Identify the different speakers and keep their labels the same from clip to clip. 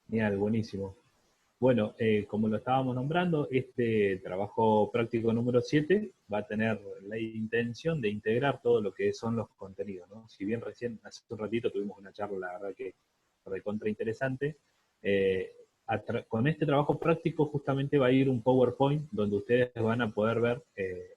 Speaker 1: Genial, buenísimo. Bueno, como lo estábamos nombrando, este trabajo práctico número 7 va a tener la intención de integrar todo lo que son los contenidos, ¿no? Si bien recién, hace un ratito tuvimos una charla, la verdad que recontra interesante, eh, con este trabajo práctico justamente va a ir un PowerPoint donde ustedes van a poder ver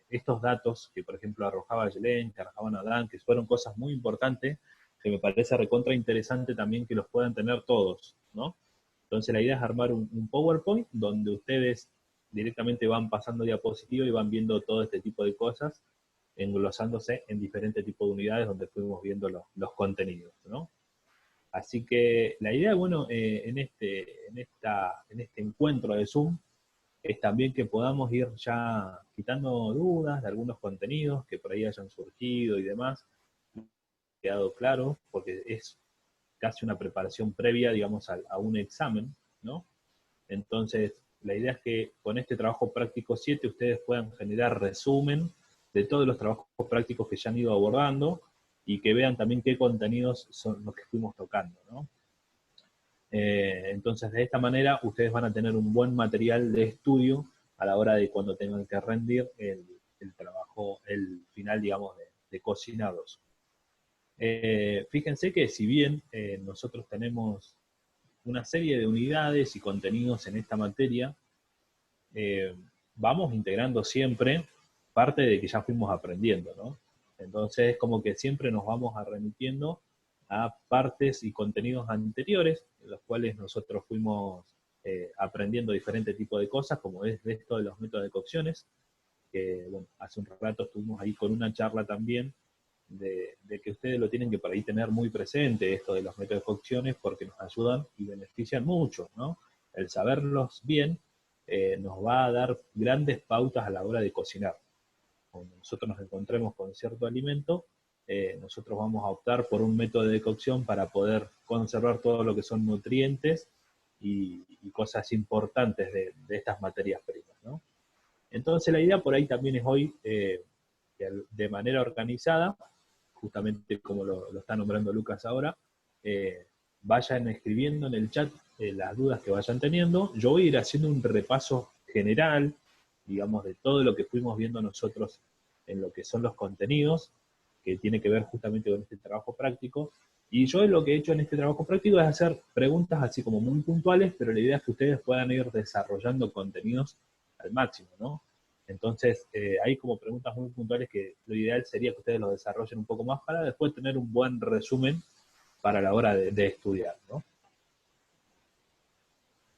Speaker 1: estos datos que, por ejemplo, arrojaba Yelén, que arrojaban Adán, que fueron cosas muy importantes, que me parece recontra interesante también que los puedan tener todos, ¿no? Entonces la idea es armar un PowerPoint donde ustedes directamente van pasando diapositiva y van viendo todo este tipo de cosas, englosándose en diferentes tipos de unidades donde fuimos viendo los contenidos, ¿no? Así que la idea, bueno, en este encuentro de Zoom es también que podamos ir ya quitando dudas de algunos contenidos que por ahí hayan surgido y demás, quedado claro, porque es casi una preparación previa, digamos, a un examen, ¿no? Entonces, la idea es que con este trabajo práctico 7 ustedes puedan generar resumen de todos los trabajos prácticos que ya han ido abordando y que vean también qué contenidos son los que fuimos tocando, ¿no? Entonces, de esta manera, ustedes van a tener un buen material de estudio a la hora de cuando tengan que rendir el trabajo, el final, digamos, de cocinados. Fíjense que si bien nosotros tenemos una serie de unidades y contenidos en esta materia, eh, vamos integrando siempre parte de que ya fuimos aprendiendo, ¿no? Entonces, como que siempre nos vamos a remitiendo a partes y contenidos anteriores, en los cuales nosotros fuimos aprendiendo diferentes tipos de cosas, como es de esto de los métodos de cocciones, que bueno, hace un rato estuvimos ahí con una charla también de que ustedes lo tienen que por ahí tener muy presente, esto de los métodos de cocciones, porque nos ayudan y benefician mucho, ¿no? El saberlos bien nos va a dar grandes pautas a la hora de cocinar. Cuando nosotros nos encontremos con cierto alimento, nosotros vamos a optar por un método de cocción para poder conservar todo lo que son nutrientes y cosas importantes de estas materias primas, ¿no? Entonces la idea por ahí también es hoy, que de manera organizada, justamente como lo está nombrando Lucas ahora, vayan escribiendo en el chat las dudas que vayan teniendo. Yo voy a ir haciendo un repaso general, digamos, de todo lo que fuimos viendo nosotros en lo que son los contenidos, que tiene que ver justamente con este trabajo práctico. Y yo lo que he hecho en este trabajo práctico es hacer preguntas así como muy puntuales, pero la idea es que ustedes puedan ir desarrollando contenidos al máximo, ¿no? Entonces, hay como preguntas muy puntuales que lo ideal sería que ustedes lo desarrollen un poco más para después tener un buen resumen para la hora de estudiar, ¿no?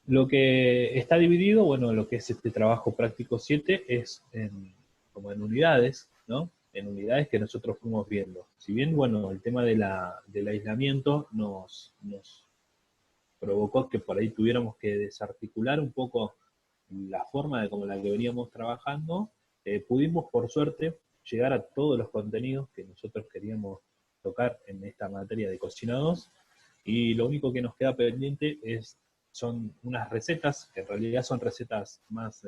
Speaker 1: Lo que está dividido, bueno, lo que es este trabajo práctico 7 es como en unidades, ¿no? En unidades que nosotros fuimos viendo. Si bien, bueno, el tema del aislamiento nos provocó que por ahí tuviéramos que desarticular un poco la forma de como la que veníamos trabajando, pudimos por suerte llegar a todos los contenidos que nosotros queríamos tocar en esta materia de cocinados, y lo único que nos queda pendiente son unas recetas, que en realidad son recetas más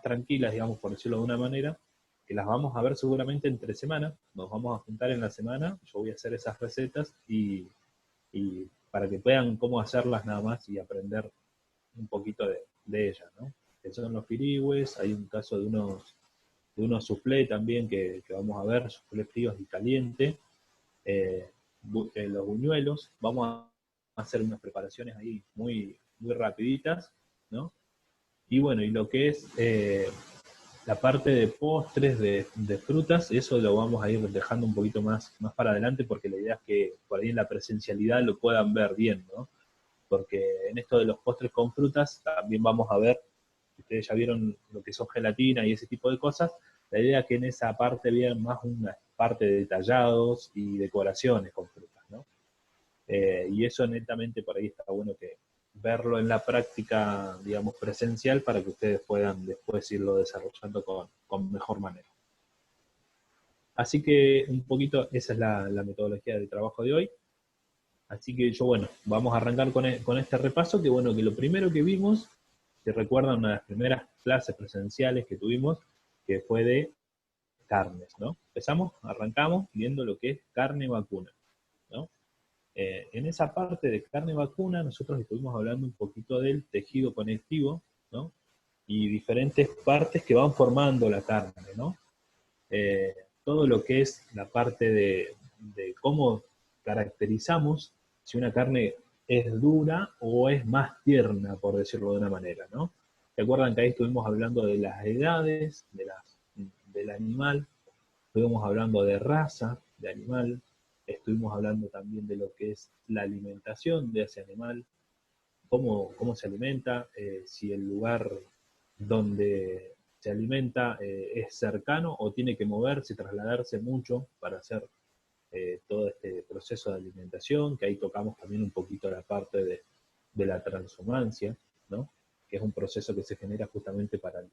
Speaker 1: tranquilas, digamos, por decirlo de una manera, que las vamos a ver seguramente entre semana, nos vamos a juntar en la semana, yo voy a hacer esas recetas y para que puedan cómo hacerlas nada más y aprender un poquito de ellas, ¿no? Que son los pirigües, hay un caso de unos soufflé también que vamos a ver, soufflé fríos y calientes, eh, los buñuelos, vamos a hacer unas preparaciones ahí muy, muy rapiditas, ¿no? Y bueno, y lo que es la parte de postres, de frutas, eso lo vamos a ir dejando un poquito más para adelante porque la idea es que por ahí en la presencialidad lo puedan ver bien, ¿no? Porque en esto de los postres con frutas también vamos a ver, ustedes ya vieron lo que son gelatina y ese tipo de cosas, la idea es que en esa parte vean más una parte de detallados y decoraciones con frutas, ¿no? Y eso netamente por ahí está bueno que verlo en la práctica, digamos, presencial para que ustedes puedan después irlo desarrollando con mejor manera. Así que un poquito esa es la metodología de trabajo de hoy. Así que yo, bueno, vamos a arrancar con este repaso, que bueno, que lo primero que vimos, si recuerdan una de las primeras clases presenciales que tuvimos, que fue de carnes, ¿no? Arrancamos viendo lo que es carne vacuna, ¿no? En esa parte de carne vacuna nosotros estuvimos hablando un poquito del tejido conectivo, ¿no? Y diferentes partes que van formando la carne, ¿no? Todo lo que es la parte de cómo caracterizamos si una carne es dura o es más tierna, por decirlo de una manera, ¿no? ¿Se acuerdan que ahí estuvimos hablando de las edades del animal? Estuvimos hablando de raza de animal, estuvimos hablando también de lo que es la alimentación de ese animal, cómo se alimenta, si el lugar donde se alimenta es cercano o tiene que moverse, trasladarse mucho para hacer todo este proceso de alimentación, que ahí tocamos también un poquito la parte de la transhumancia, ¿no? Que es un proceso que se genera justamente para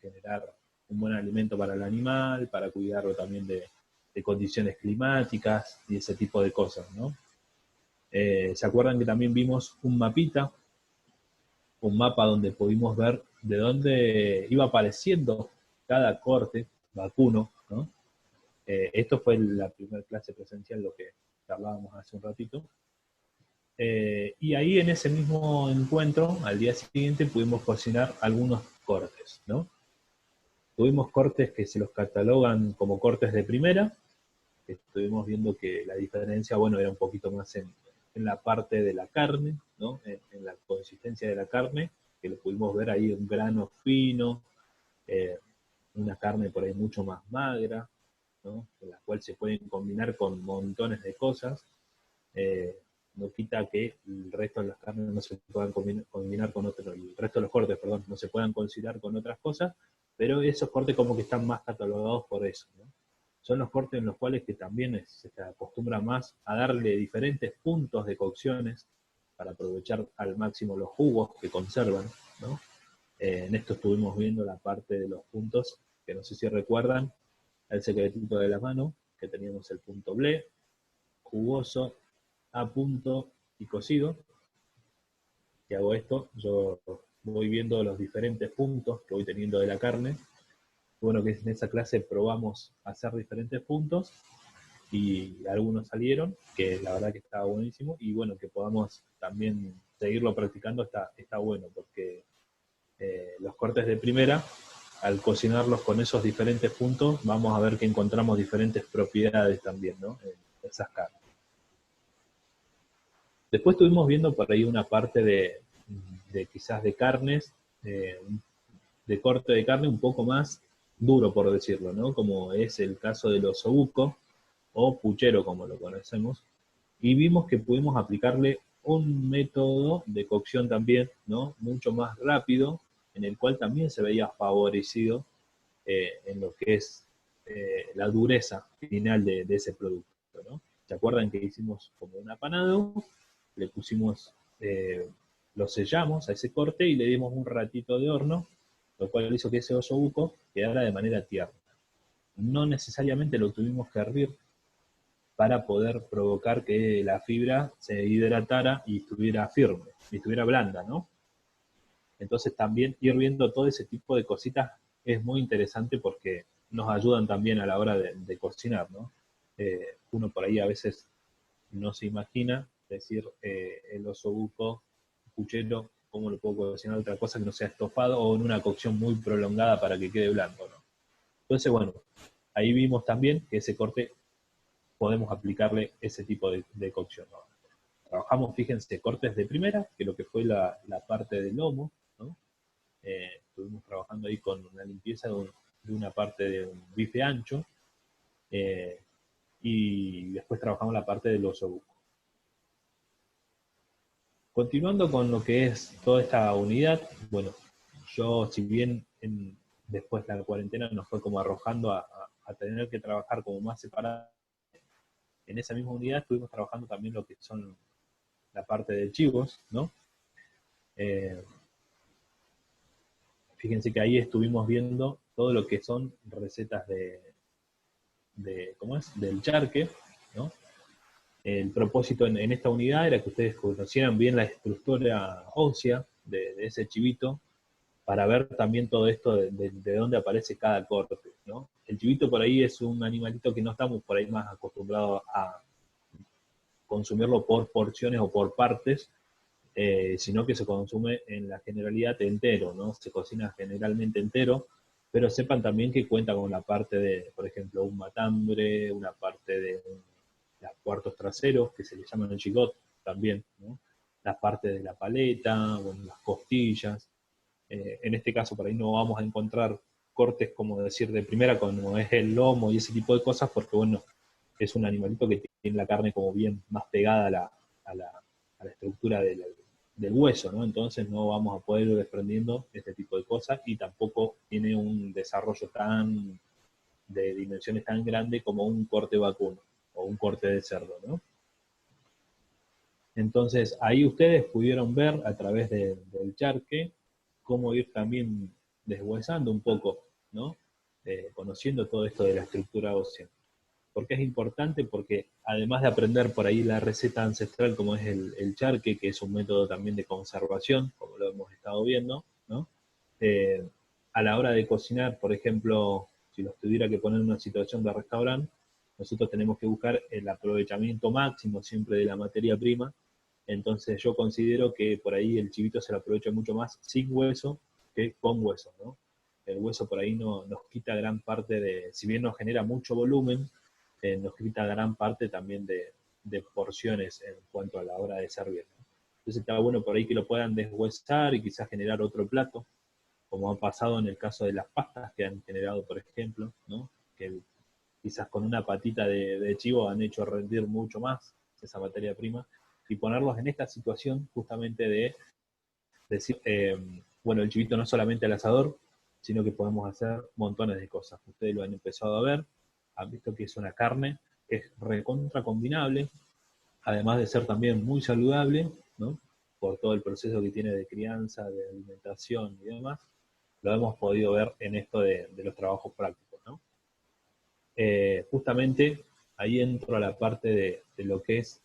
Speaker 1: generar un buen alimento para el animal, para cuidarlo también de condiciones climáticas y ese tipo de cosas, ¿no? ¿Se acuerdan que también vimos un mapita, un mapa donde pudimos ver de dónde iba apareciendo cada corte vacuno, ¿no? Esto fue la primera clase presencial, lo que hablábamos hace un ratito. Y ahí en ese mismo encuentro, al día siguiente, pudimos cocinar algunos cortes, ¿no? Tuvimos cortes que se los catalogan como cortes de primera, estuvimos viendo que la diferencia, bueno, era un poquito más en la parte de la carne, ¿no? En la consistencia de la carne, que lo pudimos ver ahí, un grano fino, eh, una carne por ahí mucho más magra, ¿no? En la cual se pueden combinar con montones de cosas. Eh, no quita que el resto de las carnes no se puedan combinar con otros, el resto de los cortes, perdón, no se puedan considerar con otras cosas, pero esos cortes como que están más catalogados por eso, ¿no? Son los cortes en los cuales que también se acostumbra más a darle diferentes puntos de cocciones para aprovechar al máximo los jugos que conservan, ¿no? En esto estuvimos viendo la parte de los puntos, que no sé si recuerdan, el secretito de la mano, que teníamos el punto ble, jugoso, a punto y cocido. Que hago esto, yo voy viendo los diferentes puntos que voy teniendo de la carne. Bueno, que en esa clase probamos hacer diferentes puntos y algunos salieron, que la verdad que estaba buenísimo, y bueno, que podamos también seguirlo practicando está bueno, porque los cortes de primera, al cocinarlos con esos diferentes puntos, vamos a ver que encontramos diferentes propiedades también, ¿no? En esas carnes. Después estuvimos viendo por ahí una parte de quizás de carnes, de corte de carne un poco más duro, por decirlo, ¿no? Como es el caso del osobuco o puchero, como lo conocemos. Y vimos que pudimos aplicarle un método de cocción también, ¿no? Mucho más rápido, en el cual también se veía favorecido en lo que es la dureza final de ese producto, ¿no? ¿Se acuerdan que hicimos como un apanado? Le pusimos, lo sellamos a ese corte y le dimos un ratito de horno, lo cual hizo que ese osobuco quedara de manera tierna. No necesariamente lo tuvimos que hervir para poder provocar que la fibra se hidratara y estuviera firme, y estuviera blanda, ¿no? Entonces también ir viendo todo ese tipo de cositas es muy interesante porque nos ayudan también a la hora de cocinar, ¿no? Uno por ahí a veces no se imagina decir el osobuco, puchero, cómo lo puedo cocinar otra cosa que no sea estofado o en una cocción muy prolongada para que quede blanco, ¿no? Entonces, bueno, ahí vimos también que ese corte podemos aplicarle ese tipo de cocción, ¿no? Trabajamos, fíjense, cortes de primera, que lo que fue la parte del lomo, ¿no? Estuvimos trabajando ahí con una limpieza de una parte de un bife ancho, eh, y después trabajamos la parte del osobuco. Continuando con lo que es toda esta unidad, bueno, yo si bien después de la cuarentena nos fue como arrojando a tener que trabajar como más separado, en esa misma unidad estuvimos trabajando también lo que son la parte de chivos, ¿no? Eh, Fíjense que ahí estuvimos viendo todo lo que son recetas ¿cómo es? Del charque, ¿no? El propósito en esta unidad era que ustedes conocieran bien la estructura ósea de ese chivito, para ver también todo esto de dónde aparece cada corte, ¿no? El chivito por ahí es un animalito que no estamos por ahí más acostumbrados a consumirlo por porciones o por partes, sino que se consume en la generalidad entero, ¿no? Se cocina generalmente entero, pero sepan también que cuenta con la parte de, por ejemplo, un matambre, una parte de los cuartos traseros, que se le llaman el chigot también, ¿no? La parte de la paleta, bueno, las costillas. En este caso, por ahí no vamos a encontrar cortes, como decir, de primera, como es el lomo y ese tipo de cosas, porque, bueno, es un animalito que tiene la carne como bien más pegada a la estructura del hueso, ¿no? Entonces no vamos a poder ir desprendiendo este tipo de cosas y tampoco tiene un desarrollo de dimensiones tan grande como un corte vacuno o un corte de cerdo, ¿no? Entonces ahí ustedes pudieron ver a través del charque cómo ir también deshuesando un poco, ¿no? Conociendo todo esto de la estructura ósea. ¿Por qué es importante? Porque además de aprender por ahí la receta ancestral como es el charque, que es un método también de conservación, como lo hemos estado viendo, ¿no? Eh, a la hora de cocinar, por ejemplo, si los tuviera que poner en una situación de restaurante, nosotros tenemos que buscar el aprovechamiento máximo siempre de la materia prima. Entonces yo considero que por ahí el chivito se lo aprovecha mucho más sin hueso que con hueso, ¿no? El hueso por ahí nos quita gran parte de, si bien nos genera mucho volumen, nos quita gran parte también de porciones en cuanto a la hora de servir, ¿no? Entonces está bueno por ahí que lo puedan deshuesar y quizás generar otro plato, como ha pasado en el caso de las pastas que han generado, por ejemplo, ¿no? Que quizás con una patita de chivo han hecho rendir mucho más esa materia prima, y ponerlos en esta situación justamente de decir, bueno, el chivito no es solamente al asador, sino que podemos hacer montones de cosas. Ustedes lo han empezado a ver, han visto que es una carne que es recontra combinable, además de ser también muy saludable, ¿no? Por todo el proceso que tiene de crianza, de alimentación y demás, lo hemos podido ver en esto de los trabajos prácticos, ¿no? Justamente ahí entro a la parte de lo que es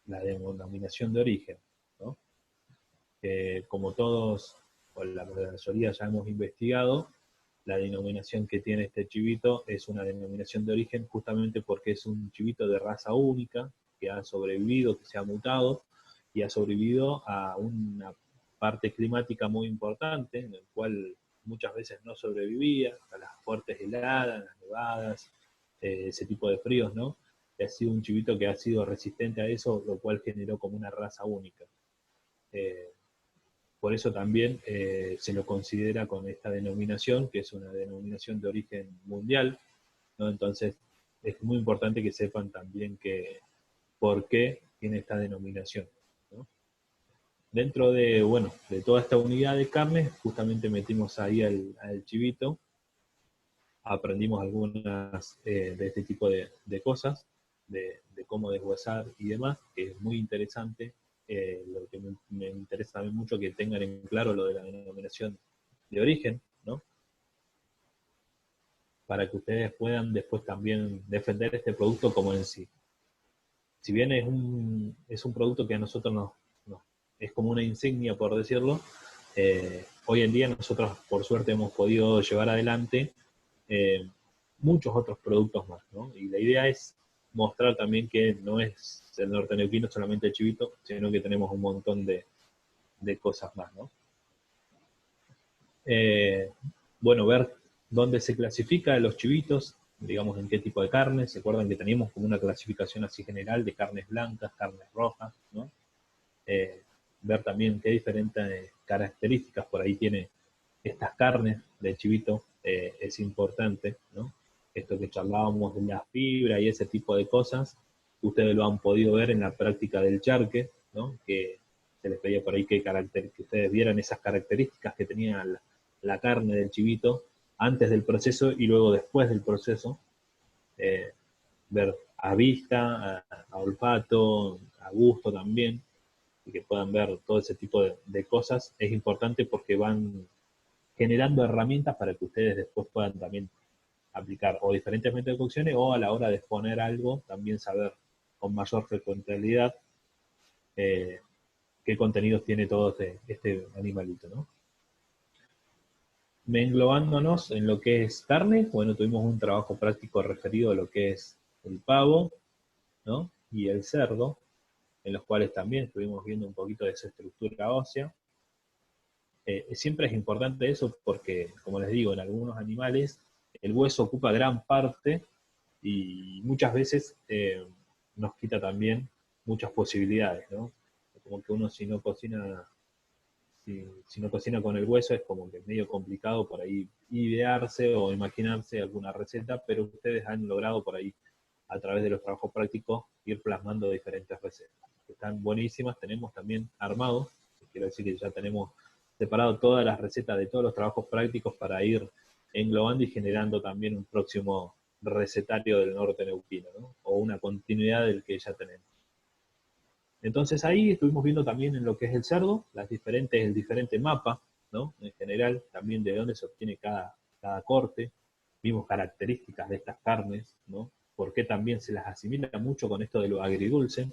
Speaker 1: la denominación de origen, ¿no? Como todos, o la mayoría ya hemos investigado, la denominación que tiene este chivito es una denominación de origen justamente porque es un chivito de raza única, que ha sobrevivido, que se ha mutado, y ha sobrevivido a una parte climática muy importante, en el cual muchas veces no sobrevivía, a las fuertes heladas, las nevadas, ese tipo de fríos, ¿no? Y ha sido un chivito que ha sido resistente a eso, lo cual generó como una raza única. Eh, por eso también se lo considera con esta denominación, que es una denominación de origen mundial, ¿no? Entonces es muy importante que sepan también que por qué tiene esta denominación, ¿no? Dentro de, bueno, de toda esta unidad de carne, justamente metimos ahí al chivito, aprendimos algunas de este tipo de cosas, de cómo deshuesar y demás, que es muy interesante. Lo que me interesa también mucho que tengan en claro lo de la denominación de origen, ¿no? Para que ustedes puedan después también defender este producto como en sí. Si bien es un producto que a nosotros nos es como una insignia, por decirlo, hoy en día nosotros, por suerte, hemos podido llevar adelante eh, muchos otros productos más, ¿no? Y la idea es mostrar también que no es el norte-neuquino solamente el chivito, sino que tenemos un montón de cosas más, ¿no? Eh, bueno, ver dónde se clasifica los chivitos, digamos en qué tipo de carne. Se acuerdan que teníamos como una clasificación así general de carnes blancas, carnes rojas, ¿no? Eh, ver también qué diferentes características por ahí tiene estas carnes de chivito, es importante, ¿no? Esto que charlábamos de la fibra y ese tipo de cosas, ustedes lo han podido ver en la práctica del charque, ¿no? Que se les pedía por ahí que ustedes vieran esas características que tenía la carne del chivito antes del proceso y luego después del proceso, eh, ver a vista, a olfato, a gusto también, y que puedan ver todo ese tipo de cosas, es importante porque van generando herramientas para que ustedes después puedan también aplicar o diferentes métodos de cocción o a la hora de exponer algo, también saber con mayor frecuentabilidad eh, qué contenidos tiene todo este animalito, ¿no? Englobándonos en lo que es carne, bueno, tuvimos un trabajo práctico referido a lo que es el pavo, ¿no? y el cerdo, en los cuales también estuvimos viendo un poquito de su estructura ósea. Siempre es importante eso porque, como les digo, en algunos animales el hueso ocupa gran parte y muchas veces nos quita también muchas posibilidades, ¿no? Como que uno si no cocina con el hueso es como que es medio complicado por ahí idearse o imaginarse alguna receta, pero ustedes han logrado por ahí, a través de los trabajos prácticos, ir plasmando diferentes recetas. Están buenísimas, tenemos también armados, quiero decir que ya tenemos separado todas las recetas de todos los trabajos prácticos para ir englobando y generando también un próximo recetario del norte neuquino, ¿no? O una continuidad del que ya tenemos. Entonces ahí estuvimos viendo también en lo que es el cerdo, el diferente mapa, ¿no? En general, también de dónde se obtiene cada corte, vimos características de estas carnes, ¿no? Por qué también se las asimila mucho con esto de lo agridulce.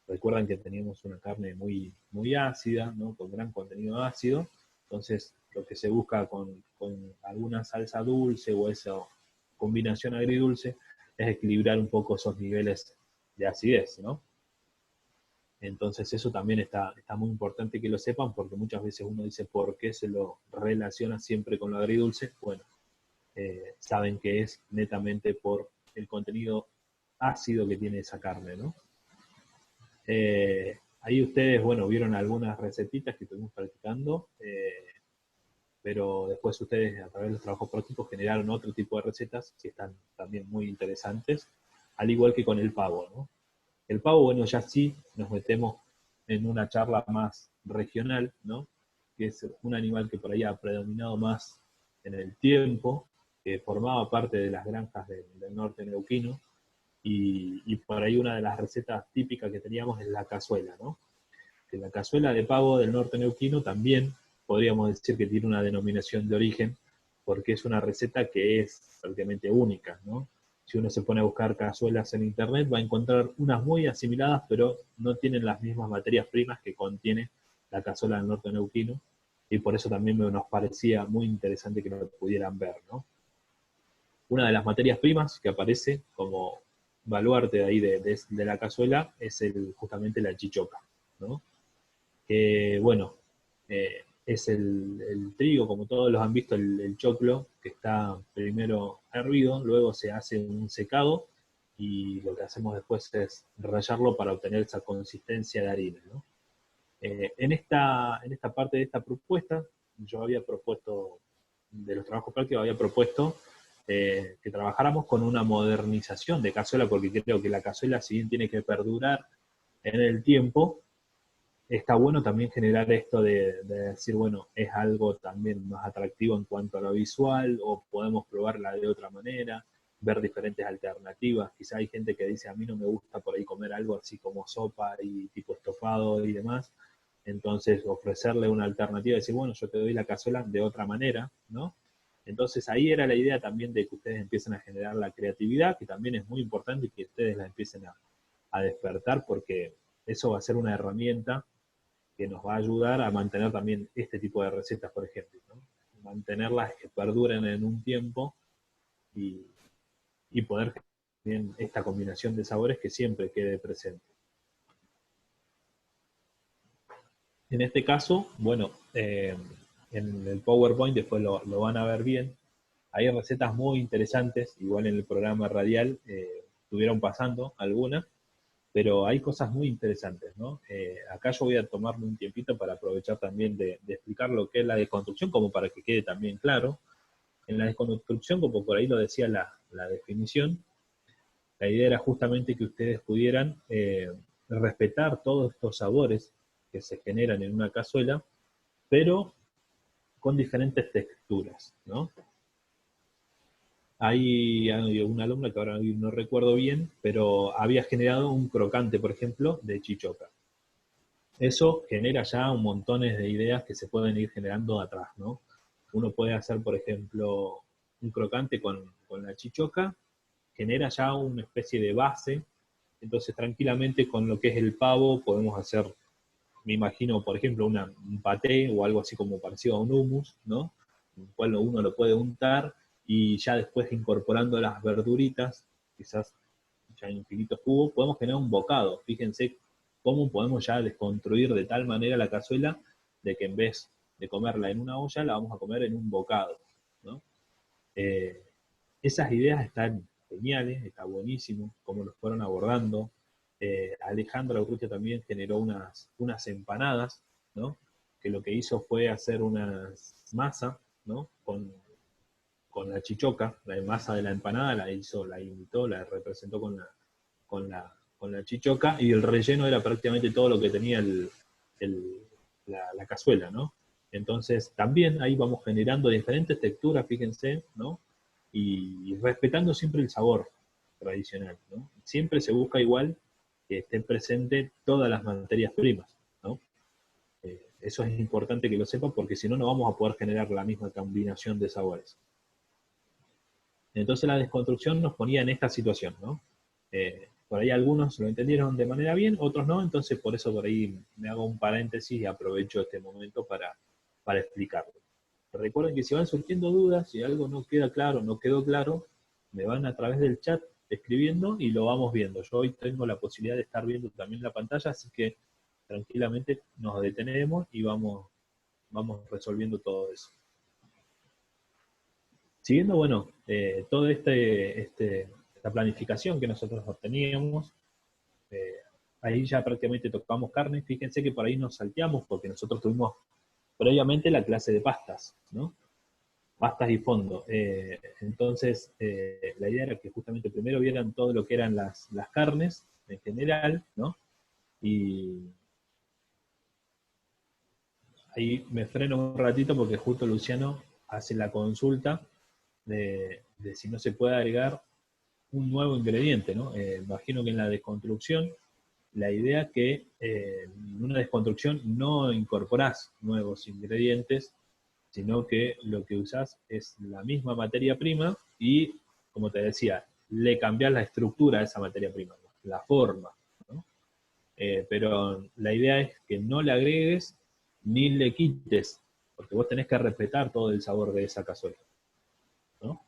Speaker 1: Recuerdan que teníamos una carne muy, muy ácida, ¿no? Con gran contenido ácido, entonces lo que se busca con alguna salsa dulce o esa combinación agridulce es equilibrar un poco esos niveles de acidez, ¿no? Entonces eso también está muy importante que lo sepan, porque muchas veces uno dice por qué se lo relaciona siempre con lo agridulce. Bueno, saben que es netamente por el contenido ácido que tiene esa carne, ¿no? Ahí ustedes, bueno, vieron algunas recetitas que estuvimos practicando, pero después ustedes a través de los trabajos prácticos generaron otro tipo de recetas que están también muy interesantes, al igual que con el pavo, ¿no? El pavo, bueno, ya sí nos metemos en una charla más regional, ¿no? Que es un animal que por ahí ha predominado más en el tiempo, que formaba parte de las granjas del norte neuquino, y por ahí una de las recetas típicas que teníamos es la cazuela, ¿no? Que la cazuela de pavo del norte neuquino también podríamos decir que tiene una denominación de origen, porque es una receta que es prácticamente única, ¿no? Si uno se pone a buscar cazuelas en internet, va a encontrar unas muy asimiladas, pero no tienen las mismas materias primas que contiene la cazuela del norte neuquino, y por eso también nos parecía muy interesante que lo pudieran ver, ¿no? Una de las materias primas que aparece como baluarte de ahí de la cazuela es justamente la chichoca, ¿no? Que bueno, es el trigo, como todos los han visto, el choclo, que está primero hervido, luego se hace un secado, y lo que hacemos después es rallarlo para obtener esa consistencia de harina, ¿no? En esta parte de esta propuesta, yo había propuesto, de los trabajos prácticos, había propuesto que trabajáramos con una modernización de cazuela, porque creo que la cazuela, si bien tiene que perdurar en el tiempo, está bueno también generar esto de decir, bueno, es algo también más atractivo en cuanto a lo visual, o podemos probarla de otra manera, ver diferentes alternativas. Quizá hay gente que dice, a mí no me gusta por ahí comer algo así como sopa y tipo estofado y demás. Entonces ofrecerle una alternativa y decir, bueno, yo te doy la cazuela de otra manera, ¿no? Entonces ahí era la idea también de que ustedes empiecen a generar la creatividad, que también es muy importante que ustedes la empiecen a despertar, porque eso va a ser una herramienta que nos va a ayudar a mantener también este tipo de recetas, por ejemplo, ¿no? Mantenerlas que perduren en un tiempo, y, y poder tener esta combinación de sabores que siempre quede presente. En este caso, bueno, en el PowerPoint después lo van a ver bien. Hay recetas muy interesantes, igual en el programa radial estuvieron pasando algunas, pero hay cosas muy interesantes, ¿no? Acá yo voy a tomarme un tiempito para aprovechar también de explicar lo que es la desconstrucción, como para que quede también claro. En la desconstrucción, como por ahí lo decía la definición, la idea era justamente que ustedes pudieran respetar todos estos sabores que se generan en una cazuela, pero con diferentes texturas, ¿no? Hay una alumna que ahora no recuerdo bien, pero había generado un crocante, por ejemplo, de chichoca. Eso genera ya un montón de ideas que se pueden ir generando atrás, ¿no? Uno puede hacer, por ejemplo, un crocante con la chichoca, genera ya una especie de base, entonces tranquilamente con lo que es el pavo podemos hacer, me imagino, por ejemplo, un paté o algo así como parecido a un hummus, ¿no? En el cual uno lo puede untar y ya después incorporando las verduritas, quizás ya en infinitos cubos, podemos generar un bocado. Fíjense cómo podemos ya desconstruir de tal manera la cazuela de que en vez de comerla en una olla, la vamos a comer en un bocado, ¿no? Eh, Esas ideas están geniales, está buenísimo cómo los fueron abordando. Alejandro Urrutia también generó unas empanadas, ¿no? Que lo que hizo fue hacer unas masa, ¿no? Con la chichoca, la masa de la empanada, la imitó, la representó con la chichoca, y el relleno era prácticamente todo lo que tenía la cazuela, ¿no? Entonces, también ahí vamos generando diferentes texturas, fíjense, ¿no? Y respetando siempre el sabor tradicional, ¿no? Siempre se busca igual que estén presentes todas las materias primas, ¿no? Eso es importante que lo sepan, porque si no, no vamos a poder generar la misma combinación de sabores. Entonces la desconstrucción nos ponía en esta situación, ¿no? Por ahí algunos lo entendieron de manera bien, otros no, entonces por eso por ahí me hago un paréntesis y aprovecho este momento para explicarlo. Recuerden que si van surgiendo dudas, si algo no queda claro, no quedó claro, me van a través del chat escribiendo y lo vamos viendo. Yo hoy tengo la posibilidad de estar viendo también la pantalla, así que tranquilamente nos detenemos y vamos resolviendo todo eso. Siguiendo, bueno, toda esta planificación que nosotros obteníamos, eh, ahí ya prácticamente tocamos carne. Fíjense que por ahí nos salteamos porque nosotros tuvimos previamente la clase de pastas, ¿no? Pastas y fondo. Entonces, la idea era que justamente primero vieran todo lo que eran las carnes en general, ¿no? Y ahí me freno un ratito porque justo Luciano hace la consulta de si no se puede agregar un nuevo ingrediente, ¿no? Imagino que en la desconstrucción, la idea que en una desconstrucción no incorporás nuevos ingredientes, sino que lo que usás es la misma materia prima y, como te decía, le cambiás la estructura a esa materia prima, ¿no? La forma, ¿no? Pero la idea es que no le agregues ni le quites, porque vos tenés que respetar todo el sabor de esa cazuela, ¿no?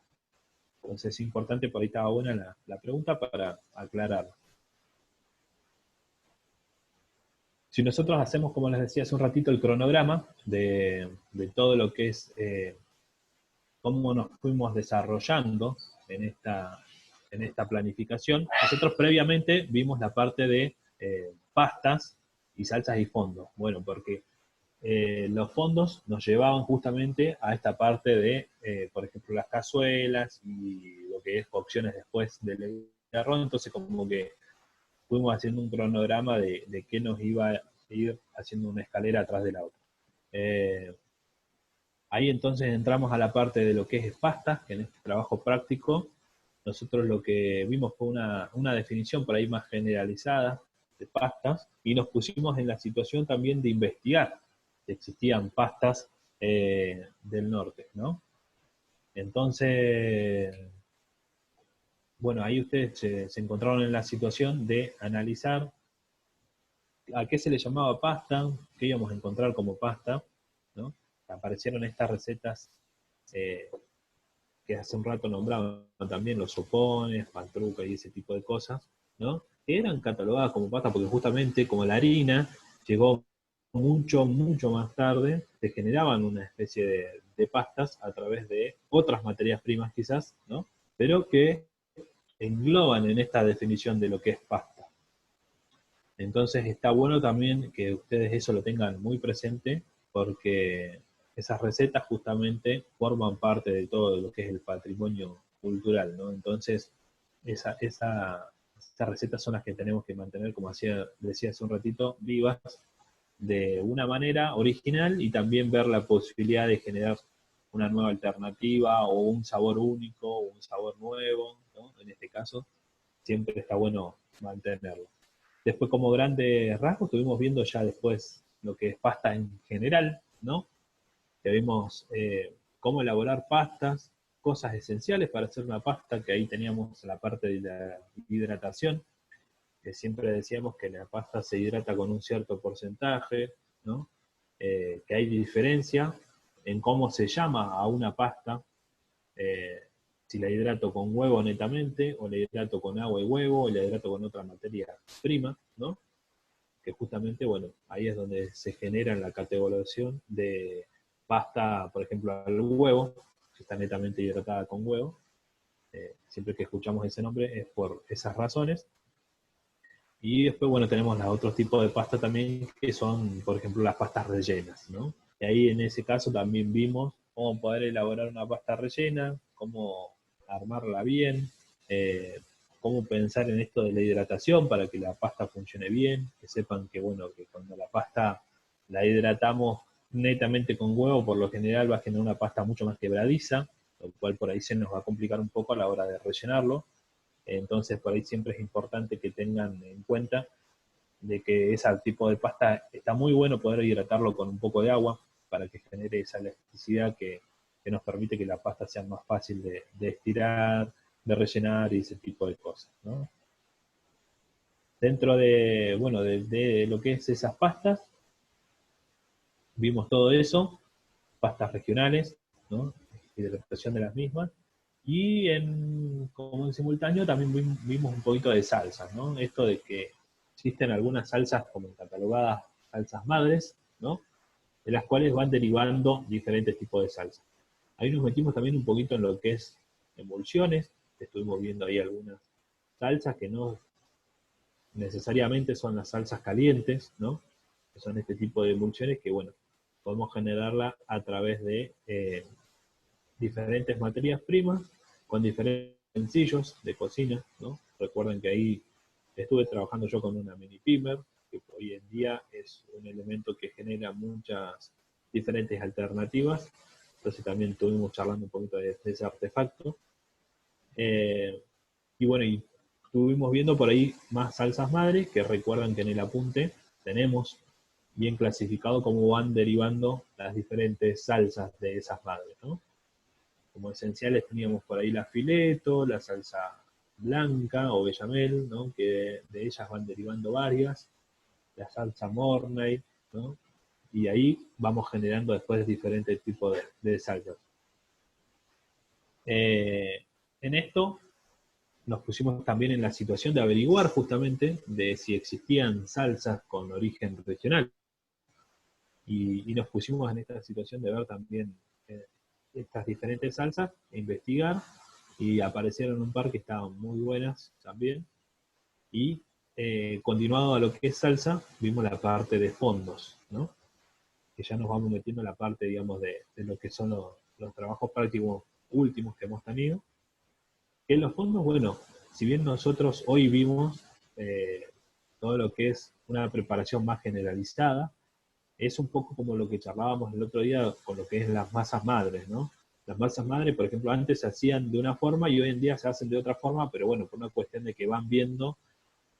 Speaker 1: Entonces es importante, por ahí estaba buena la pregunta para aclarar. Si nosotros hacemos, como les decía hace un ratito, el cronograma de todo lo que es cómo nos fuimos desarrollando en esta planificación, nosotros previamente vimos la parte de pastas y salsas y fondos. Bueno, porque los fondos nos llevaban justamente a esta parte de, por ejemplo, las cazuelas y lo que es cocciones después del arroz. Entonces, como que fuimos haciendo un cronograma de qué nos iba a ir haciendo una escalera atrás de la otra. Ahí entonces entramos a la parte de lo que es pastas, que en este trabajo práctico nosotros lo que vimos fue una definición por ahí más generalizada de pastas, y nos pusimos en la situación también de investigar si existían pastas del norte, ¿no? Entonces, bueno, ahí ustedes se encontraron en la situación de analizar a qué se le llamaba pasta, qué íbamos a encontrar como pasta, ¿no? Aparecieron estas recetas eh, que hace un rato nombraban también, los sopones, pantruca y ese tipo de cosas, ¿no? Que eran catalogadas como pasta porque justamente como la harina llegó mucho, mucho más tarde, se generaban una especie de pastas a través de otras materias primas quizás, ¿no? Pero que engloban en esta definición de lo que es pasta. Entonces está bueno también que ustedes eso lo tengan muy presente, porque esas recetas justamente forman parte de todo lo que es el patrimonio cultural, ¿no? Entonces, esas recetas son las que tenemos que mantener, como decía hace un ratito, vivas de una manera original, y también ver la posibilidad de generar una nueva alternativa o un sabor único o un sabor nuevo, ¿no? En este caso, siempre está bueno mantenerlo. Después, como grandes rasgos, estuvimos viendo ya después lo que es pasta en general, ¿no? Que vimos cómo elaborar pastas, cosas esenciales para hacer una pasta, que ahí teníamos la parte de la hidratación, que siempre decíamos que la pasta se hidrata con un cierto porcentaje, ¿no? Que hay diferencia en cómo se llama a una pasta, eh, si la hidrato con huevo netamente, o la hidrato con agua y huevo, o la hidrato con otra materia prima, ¿no? Que justamente, bueno, ahí es donde se genera la categorización de pasta, por ejemplo, al huevo, que está netamente hidratada con huevo. Siempre que escuchamos ese nombre es por esas razones. Y después, bueno, tenemos los otros tipos de pasta también, que son, por ejemplo, las pastas rellenas, ¿no? Y ahí en ese caso también vimos cómo poder elaborar una pasta rellena, cómo armarla bien, eh, cómo pensar en esto de la hidratación para que la pasta funcione bien, que sepan que, bueno, que cuando la pasta la hidratamos netamente con huevo, por lo general va a generar una pasta mucho más quebradiza, lo cual por ahí se nos va a complicar un poco a la hora de rellenarlo. Entonces, por ahí siempre es importante que tengan en cuenta de que ese tipo de pasta está muy bueno poder hidratarlo con un poco de agua para que genere esa elasticidad que nos permite que la pasta sea más fácil de estirar, de rellenar y ese tipo de cosas, ¿no? Dentro de, bueno, de lo que es esas pastas, vimos todo eso, pastas regionales, ¿no? Hidratación de las mismas, y como en simultáneo también vimos un poquito de salsas, ¿no? Esto de que existen algunas salsas como catalogadas salsas madres, ¿no? De las cuales van derivando diferentes tipos de salsas. Ahí nos metimos también un poquito en lo que es emulsiones, estuvimos viendo ahí algunas salsas que no necesariamente son las salsas calientes, ¿no? Que son este tipo de emulsiones que, bueno, podemos generarla a través de diferentes materias primas con diferentes utensilios de cocina, ¿no? Recuerden que ahí estuve trabajando yo con una mini pimer, que hoy en día es un elemento que genera muchas diferentes alternativas, entonces también estuvimos charlando un poquito de ese artefacto. Y bueno, y estuvimos viendo por ahí más salsas madres, que recuerdan que en el apunte tenemos bien clasificado cómo van derivando las diferentes salsas de esas madres, ¿no? Como esenciales teníamos por ahí la fileto, la salsa blanca o bechamel, ¿no? Que de ellas van derivando varias, la salsa Mornay, ¿no? Y ahí vamos generando después diferentes tipos de salsas. En esto nos pusimos también en la situación de averiguar justamente de si existían salsas con origen regional. Y nos pusimos en esta situación de ver también estas diferentes salsas, e investigar, y aparecieron un par que estaban muy buenas también. Y continuado a lo que es salsa, vimos la parte de fondos, ¿no? Que ya nos vamos metiendo en la parte, digamos, de lo que son los trabajos prácticos últimos que hemos tenido. Que en los fondos, bueno, si bien nosotros hoy vimos todo lo que es una preparación más generalizada, es un poco como lo que charlábamos el otro día con lo que es las masas madres, ¿no? Las masas madres, por ejemplo, antes se hacían de una forma y hoy en día se hacen de otra forma, pero bueno, por una cuestión de que van viendo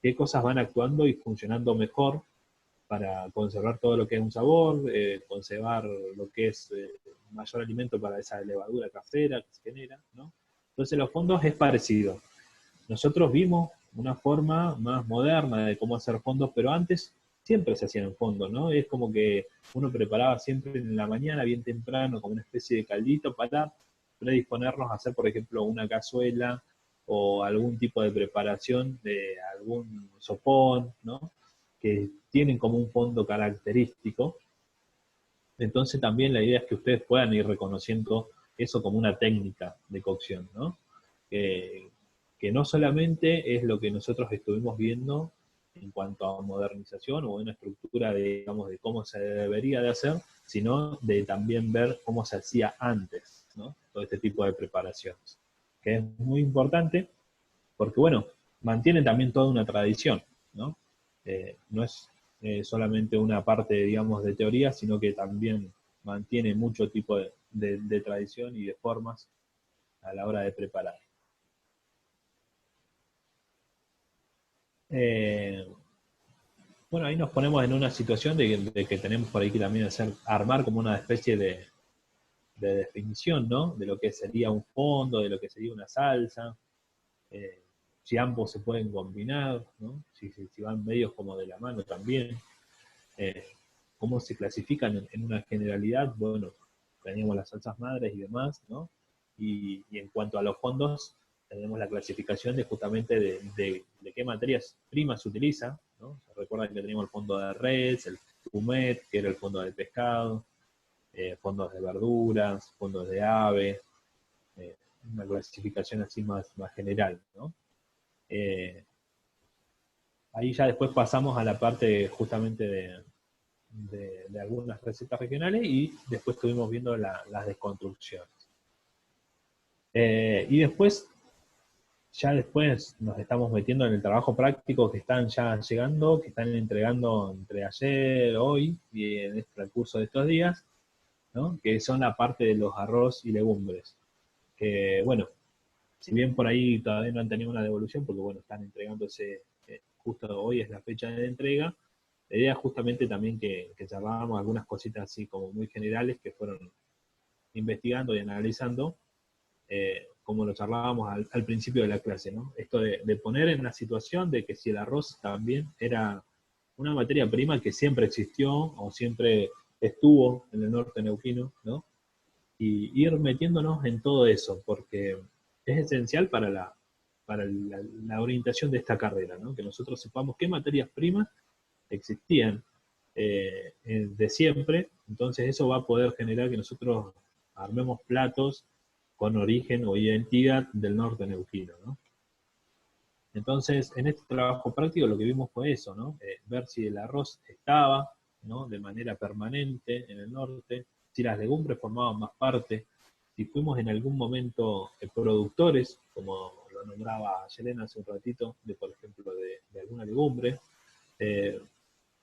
Speaker 1: qué cosas van actuando y funcionando mejor para conservar todo lo que es un sabor, conservar lo que es mayor alimento para esa levadura casera que se genera, ¿no? Entonces los fondos es parecido. Nosotros vimos una forma más moderna de cómo hacer fondos, pero antes siempre se hacían fondos, ¿no? Es como que uno preparaba siempre en la mañana, bien temprano, como una especie de caldito para predisponernos a hacer, por ejemplo, una cazuela o algún tipo de preparación de algún sopón, ¿no? Que tienen como un fondo característico. Entonces también la idea es que ustedes puedan ir reconociendo eso como una técnica de cocción, ¿no? Que no solamente es lo que nosotros estuvimos viendo en cuanto a modernización o una estructura de, digamos, de cómo se debería de hacer, sino de también ver cómo se hacía antes, ¿no? Todo este tipo de preparaciones, que es muy importante porque, bueno, mantiene también toda una tradición, ¿no? No es solamente una parte, digamos, de teoría, sino que también mantiene mucho tipo de tradición y de formas a la hora de preparar. Eh, bueno, ahí nos ponemos en una situación de que tenemos por ahí que también armar como una especie de definición, ¿no? De lo que sería un fondo, de lo que sería una salsa, eh, si ambos se pueden combinar, ¿no? Si van medios como de la mano también. Eh, ¿Cómo se clasifican en una generalidad? Bueno, teníamos las salsas madres y demás, ¿no? y en cuanto a los fondos, tenemos la clasificación de justamente de qué materias primas se utiliza, ¿no? Recuerdan que teníamos el fondo de res, el FUMET, que era el fondo del pescado, fondos de verduras, fondos de aves, una clasificación así más general, ¿no? Eh, Ahí ya después pasamos a la parte justamente de algunas recetas regionales y después estuvimos viendo las desconstrucciones. Y después, ya después nos estamos metiendo en el trabajo práctico que están ya llegando, que están entregando entre ayer, hoy y en el transcurso de estos días, ¿no? Que son la parte de los arroz y legumbres. Que bueno, si bien por ahí todavía no han tenido una devolución, porque bueno, están entregándose, justo hoy es la fecha de entrega, la idea es justamente también que charlábamos algunas cositas así como muy generales que fueron investigando y analizando, como lo charlábamos al principio de la clase, ¿no? Esto de poner en la situación de que si el arroz también era una materia prima que siempre existió o siempre estuvo en el norte neuquino, ¿no? Y ir metiéndonos en todo eso, porque es esencial para la orientación de esta carrera, ¿no? Que nosotros sepamos qué materias primas existían de siempre, entonces eso va a poder generar que nosotros armemos platos con origen o identidad del norte neuquino, ¿no? Entonces, en este trabajo práctico lo que vimos fue eso, ¿no? Ver si el arroz estaba, ¿no? De manera permanente en el norte, si las legumbres formaban más parte, si fuimos en algún momento productores, como lo nombraba Yelena hace un ratito, de por ejemplo de alguna legumbre, eh,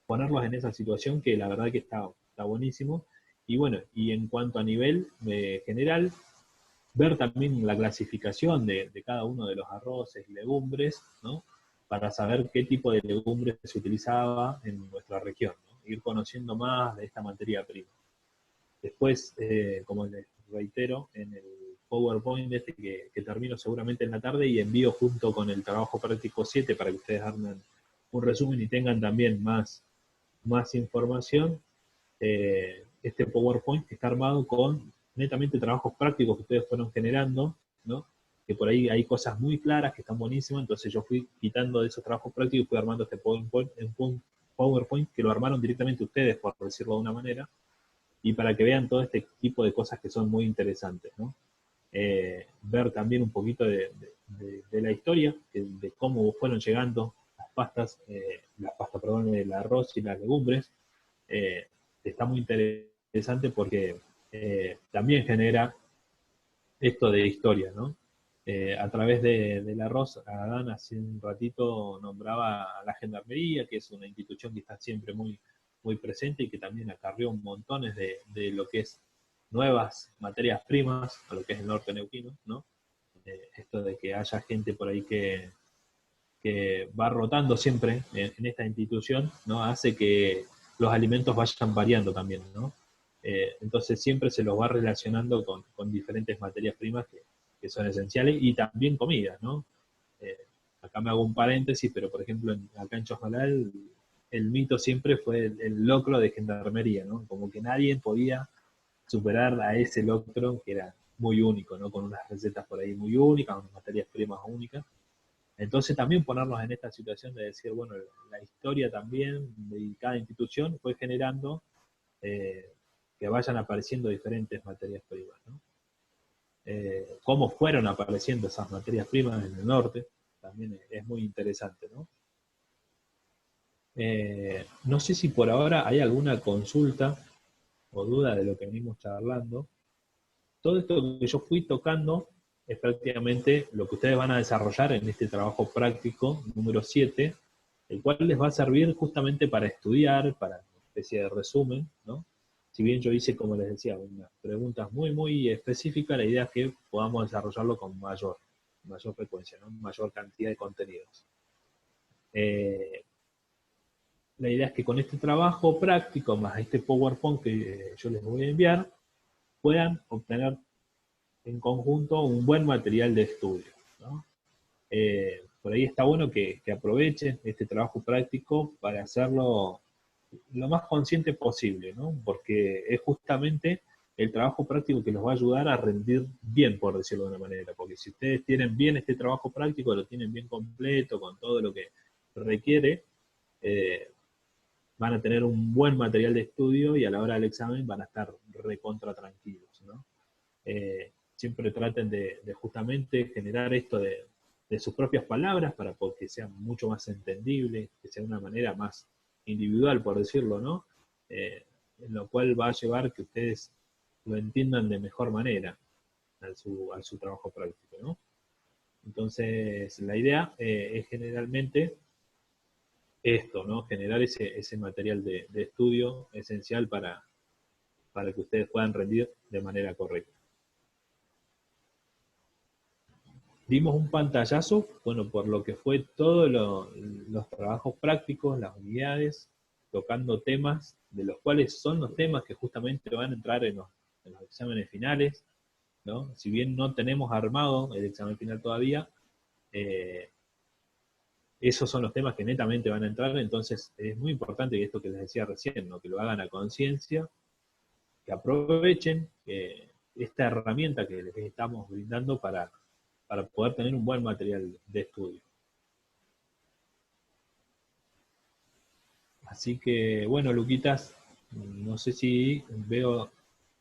Speaker 1: ponerlos en esa situación que la verdad que está buenísimo. Y bueno, y en cuanto a nivel general, ver también la clasificación de cada uno de los arroces y legumbres, ¿no? Para saber qué tipo de legumbres se utilizaba en nuestra región, ¿no? Ir conociendo más de esta materia prima. Después, como les reitero, en el PowerPoint este que termino seguramente en la tarde y envío junto con el trabajo práctico 7 para que ustedes armen un resumen y tengan también más información. Este PowerPoint está armado con netamente trabajos prácticos que ustedes fueron generando, ¿no? Que por ahí hay cosas muy claras que están buenísimas, entonces yo fui quitando de esos trabajos prácticos y fui armando este PowerPoint que lo armaron directamente ustedes, por decirlo de una manera, y para que vean todo este tipo de cosas que son muy interesantes, ¿no? Ver también un poquito de la historia, de cómo fueron llegando las pastas, perdón, el arroz y las legumbres. eh, Está muy interesante porque también genera esto de historia, ¿no? A través del arroz, Adán hace un ratito nombraba a la Gendarmería, que es una institución que está siempre muy presente y que también acarrió montones de lo que es nuevas materias primas a lo que es el norte neuquino, ¿no? Esto de que haya gente por ahí que va rotando siempre en esta institución, ¿no? Hace que los alimentos vayan variando también, ¿no? Entonces siempre se los va relacionando con diferentes materias primas que son esenciales y también comidas, ¿no? Eh, Acá me hago un paréntesis, pero por ejemplo acá en Chosmalal el mito siempre fue el locro de gendarmería, ¿no? Como que nadie podía superar a ese locro que era muy único, ¿no? Con unas recetas por ahí muy únicas, unas materias primas únicas. Entonces también ponernos en esta situación de decir, bueno, la historia también de cada institución fue generando que vayan apareciendo diferentes materias primas, ¿no? Cómo fueron apareciendo esas materias primas en el norte, también es muy interesante, ¿no? No sé si por ahora hay alguna consulta o duda de lo que venimos charlando. Todo esto que yo fui tocando es prácticamente lo que ustedes van a desarrollar en este trabajo práctico número 7, el cual les va a servir justamente para estudiar, para una especie de resumen, ¿no? Si bien yo hice, como les decía, unas preguntas muy específicas, la idea es que podamos desarrollarlo con mayor frecuencia, ¿no? Mayor cantidad de contenidos. Eh, la idea es que con este trabajo práctico, más este PowerPoint que yo les voy a enviar, puedan obtener en conjunto un buen material de estudio, ¿no? Por ahí está bueno que aprovechen este trabajo práctico para hacerlo lo más consciente posible, ¿no? Porque es justamente el trabajo práctico que los va a ayudar a rendir bien, por decirlo de una manera, porque si ustedes tienen bien este trabajo práctico, lo tienen bien completo, con todo lo que requiere, van a tener un buen material de estudio y a la hora del examen van a estar recontra tranquilos, ¿no? Siempre traten de justamente generar esto de sus propias palabras para que sea mucho más entendible, que sea de una manera más individual, por decirlo, ¿no? En lo cual va a llevar que ustedes lo entiendan de mejor manera a su trabajo práctico, ¿no? Entonces, la idea es generalmente esto, ¿no? Generar ese material de estudio esencial para que ustedes puedan rendir de manera correcta. Dimos un pantallazo, bueno, por lo que fue todos los trabajos prácticos, las unidades, tocando temas, de los cuales son los temas que justamente van a entrar en los exámenes finales, ¿no? Si bien no tenemos armado el examen final todavía, esos son los temas que netamente van a entrar, entonces es muy importante que esto que les decía recién, ¿no? Que lo hagan a conciencia, que aprovechen esta herramienta que les estamos brindando para poder tener un buen material de estudio. Así que, bueno, Luquitas, no sé si veo,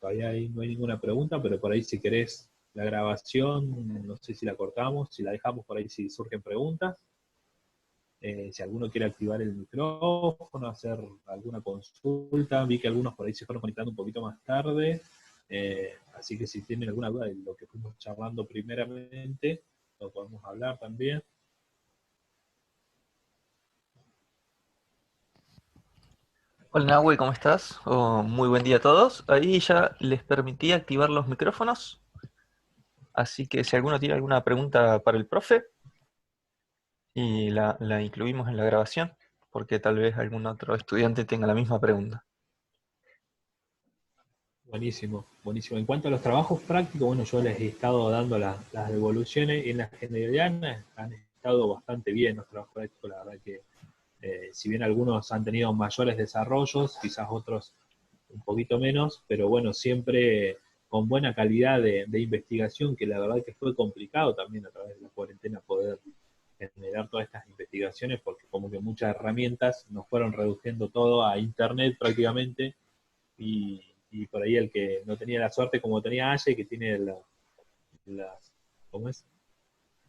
Speaker 1: todavía ahí no hay ninguna pregunta, pero por ahí si querés la grabación, no sé si la cortamos, si la dejamos por ahí si surgen preguntas. Si alguno quiere activar el micrófono, hacer alguna consulta, vi que algunos por ahí se fueron conectando un poquito más tarde, así que si tienen alguna duda de lo que fuimos charlando primeramente, lo podemos hablar también.
Speaker 2: Hola Nahue, ¿cómo estás? Muy buen día a todos. Ahí ya les permití activar los micrófonos, así que si alguno tiene alguna pregunta para el profe, y la incluimos en la grabación, porque tal vez algún otro estudiante tenga la misma pregunta.
Speaker 1: Buenísimo, buenísimo. En cuanto a los trabajos prácticos, bueno, yo les he estado dando las devoluciones y en la generalidad han estado bastante bien los trabajos prácticos, la verdad que si bien algunos han tenido mayores desarrollos, quizás otros un poquito menos, pero bueno, siempre con buena calidad de investigación, que la verdad que fue complicado también a través de la cuarentena poder generar todas estas investigaciones, porque como que muchas herramientas nos fueron reduciendo todo a internet prácticamente, y, y por ahí el que no tenía la suerte como tenía Aye, que tiene las, ¿cómo es?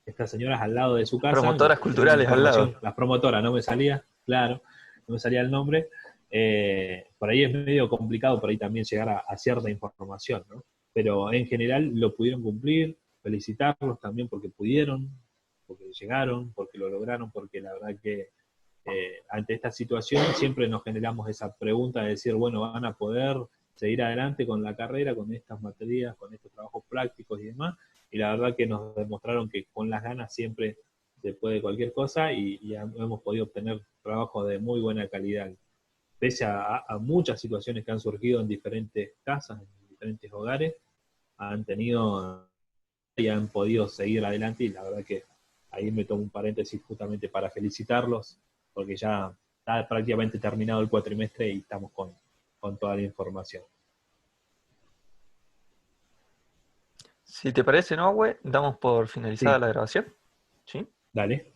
Speaker 1: Estas señoras al lado de su casa,
Speaker 2: Promotoras
Speaker 1: que te dan
Speaker 2: culturales al lado.
Speaker 1: información, las promotoras, no me salía, claro, no me salía el nombre, por ahí es medio complicado por ahí también llegar a cierta información, ¿no? Pero en general lo pudieron cumplir, felicitarlos también porque pudieron, porque llegaron, porque lo lograron, porque la verdad que ante esta situación siempre nos generamos esa pregunta de decir, bueno, van a poder seguir adelante con la carrera, con estas materias, con estos trabajos prácticos y demás, y la verdad que nos demostraron que con las ganas siempre se puede cualquier cosa y hemos podido obtener trabajos de muy buena calidad, pese a muchas situaciones que han surgido en diferentes casas, en diferentes hogares, han tenido y han podido seguir adelante y la verdad que ahí me tomo un paréntesis justamente para felicitarlos, porque ya está prácticamente terminado el cuatrimestre y estamos con toda la información.
Speaker 2: Si te parece, Nahue, damos por finalizada
Speaker 1: Sí,
Speaker 2: la grabación. ¿Sí?
Speaker 1: dale.